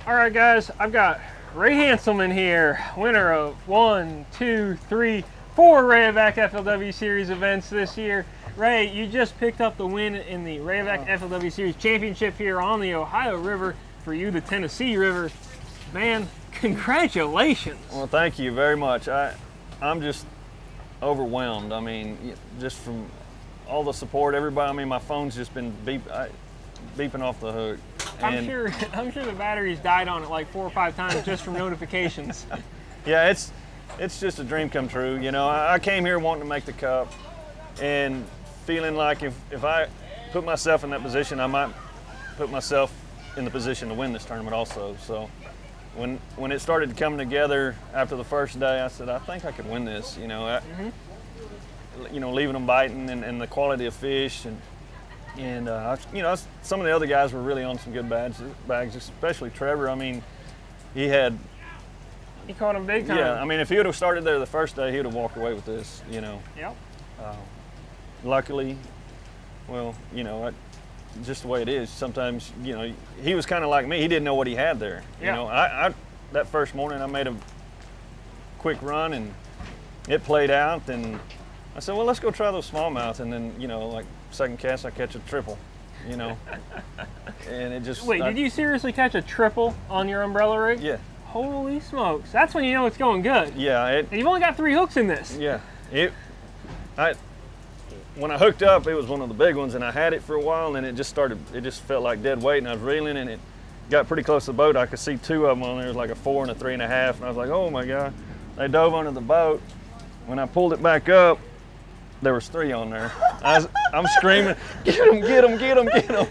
All right, guys, I've got Ray Hanselman here, winner of 1, 2, 3, 4 Rayovac FLW Series events this year. Ray, you just picked up the win in the Rayovac FLW Series Championship here on the Ohio River. For you, the Tennessee River. Man, congratulations. Well, thank you very much. I'm just overwhelmed. I mean, just from all the support, everybody. I mean, my phone's just been beeping off the hook. I'm sure the batteries died on it like 4 or 5 times just from notifications. Yeah, it's just a dream come true. You know, I came here wanting to make the Cup and feeling like if I put myself in that position, I might put myself in the position to win this tournament also. So when it started coming together after the first day, I said, I think I could win this. You know, you know, leaving them biting and the quality of fish and you know, some of the other guys were really on some good bags, especially Trevor. I mean, he caught him big time. Yeah, I mean, if he would have started there the first day, he would have walked away with this, you know. Yep. Luckily, well, you know, just the way it is. Sometimes, you know, he was kind of like me. He didn't know what he had there. Yeah. You know, that first morning I made a quick run and it played out, and I said, well, let's go try those smallmouth, and then, you know, like second cast I catch a triple, you know. And it just Wait, did you seriously catch a triple on your umbrella rig? Yeah. Holy smokes, that's when you know it's going good. Yeah. And you've only got 3 hooks in this. Yeah. When I hooked up, it was one of the big ones, and I had it for a while, and it just felt like dead weight, and I was reeling, and it got pretty close to the boat. I could see 2 of them on there. It was like a 4 and a 3.5, and I was like, oh my God. They dove under the boat. When I pulled it back up, there was 3 on there. I'm screaming, get them, get them, get them, get them.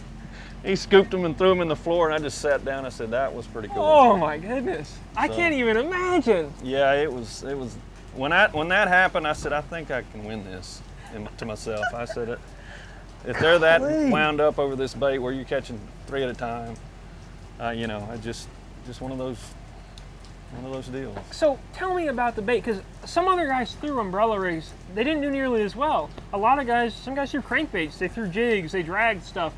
He scooped them and threw them in the floor, and I just sat down. I said, that was pretty cool. Oh my goodness. I can't even imagine. Yeah, it was, when that happened, I said, I think I can win this. And to myself, I said, if they're that wound up over this bait where you're catching 3 at a time, you know, I just one of those deals. So tell me about the bait, because some other guys threw umbrella rigs, they didn't do nearly as well. A lot of guys, some guys threw crankbaits, they threw jigs, they dragged stuff.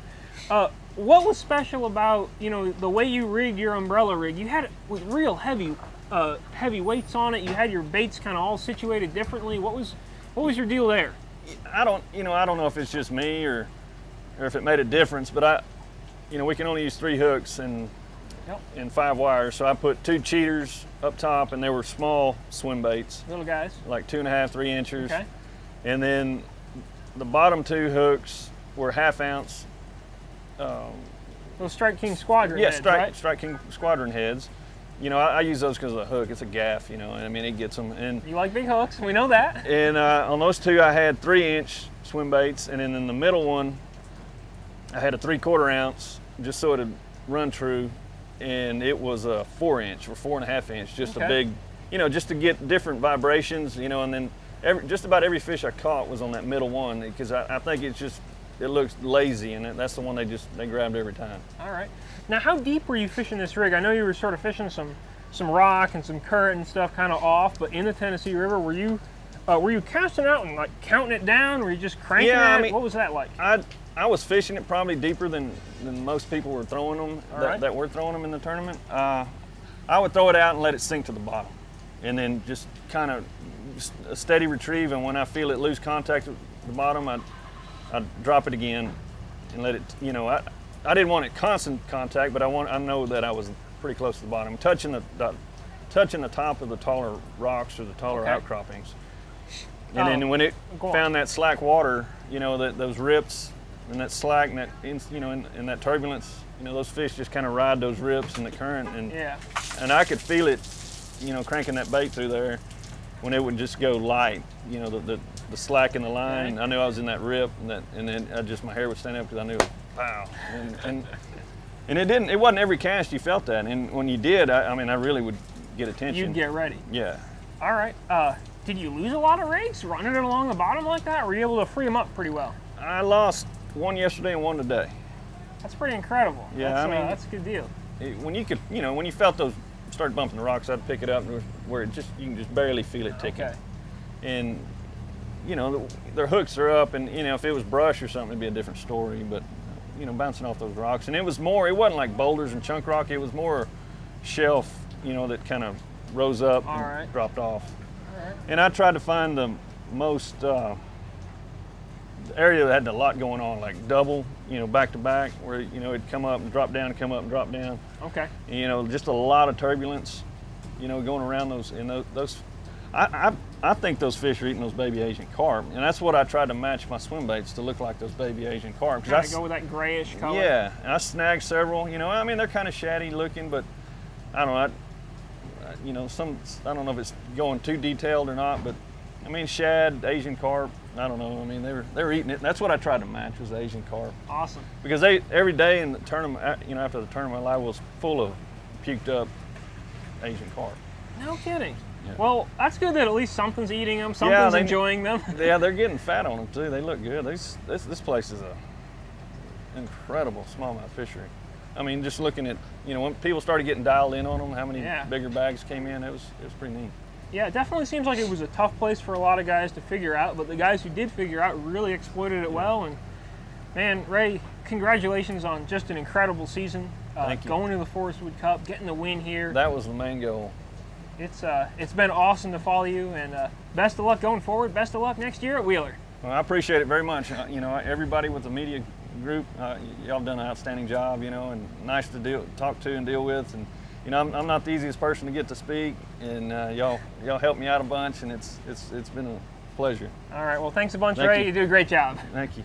What was special about, you know, the way you rigged your umbrella rig? You had it with real heavy weights on it. You had your baits kind of all situated differently. What was your deal there? I don't know if it's just me or if it made a difference, but you know, we can only use 3 hooks and 5 wires. So I put 2 cheaters up top, and they were small swim baits. Little guys. Like 2.5, 3 inches. Okay. And then the bottom 2 hooks were 1/2 ounce. Those Strike King Squadron heads, right? Strike King Squadron heads. You know, I use those because of the hook. It's a gaff, you know, and I mean, it gets them. And you like big hooks, we know that. And on those 2, I had 3-inch swim baits, and then in the middle one, I had a 3/4 ounce, just so it'd run true, and it was a 4-inch or 4.5 inch, just a big, you know, just to get different vibrations, you know, and then just about every fish I caught was on that middle one, because I think it looks lazy, and that's the one they grabbed every time. All right. Now, how deep were you fishing this rig? I know you were sort of fishing some rock and some current and stuff kind of off, but in the Tennessee River, were you casting out and like counting it down? Were you just cranking it? I mean, what was that like? I was fishing it probably deeper than most people were throwing them that were throwing them in the tournament. I would throw it out and let it sink to the bottom, and then just kind of a steady retrieve. And when I feel it lose contact with the bottom, I'd drop it again and let it. You know, I didn't want it constant contact, but I know that I was pretty close to the bottom, touching the top of the taller rocks or the taller outcroppings. And then when it found that slack water, you know, those rips and that slack and that, you know, in that turbulence, you know, those fish just kind of ride those rips in the current, and I could feel it, you know, cranking that bait through there when it would just go light, you know, the slack in the line. I knew I was in that rip, and then my hair would stand up because I knew, wow. And it wasn't every cast you felt that, and when you did, I mean, I really would get attention. You'd get ready. Yeah. All right. Did you lose a lot of rigs running it along the bottom like that, or were you able to free them up pretty well? I lost 1 yesterday and 1 today. That's pretty incredible. Yeah, that's a good deal. When you felt those start bumping the rocks, I'd pick it up where you can just barely feel it ticking. Okay. And you know, their hooks are up, and you know, if it was brush or something, it'd be a different story. But you know, bouncing off those rocks, and it wasn't like boulders and chunk rock. It was more shelf, you know, that kind of rose up and dropped off. All right. And I tried to find the most area that had a lot going on, like double, you know, back to back, where, you know, it'd come up and drop down, come up and drop down. Okay. And, you know, just a lot of turbulence, you know, going around those. And those I think those fish are eating those baby Asian carp, and that's what I tried to match my swim baits to look like those baby Asian carp. Try to go with that grayish color. Yeah, and I snagged several. You know, I mean, they're kind of shady looking, but I don't know. You know, I don't know if it's going too detailed or not, but I mean, shad, Asian carp. I don't know. I mean, they were eating it. And that's what I tried to match, was the Asian carp. Awesome. Because every day in the tournament, you know, after the tournament, I was full of puked up Asian carp. No kidding. Yeah. Well, that's good that at least something's eating them, something's enjoying them. Yeah, they're getting fat on them too. They look good. This place is a incredible smallmouth fishery. I mean, just looking at, you know, when people started getting dialed in on them, how many bigger bags came in, it was pretty neat. Yeah, it definitely seems like it was a tough place for a lot of guys to figure out, but the guys who did figure out really exploited it well. And man, Ray, congratulations on just an incredible season. Thank you. Going to the Forest Wood Cup, getting the win here. That was the main goal. It's been awesome to follow you, and best of luck going forward. Best of luck next year at Wheeler. Well, I appreciate it very much. You know, everybody with the media group, y'all have done an outstanding job, you know, and nice to talk to and deal with. And you know, I'm not the easiest person to get to speak, and y'all helped me out a bunch, and it's been a pleasure. All right, well, thanks a bunch, Ray. You did a great job. Thank you.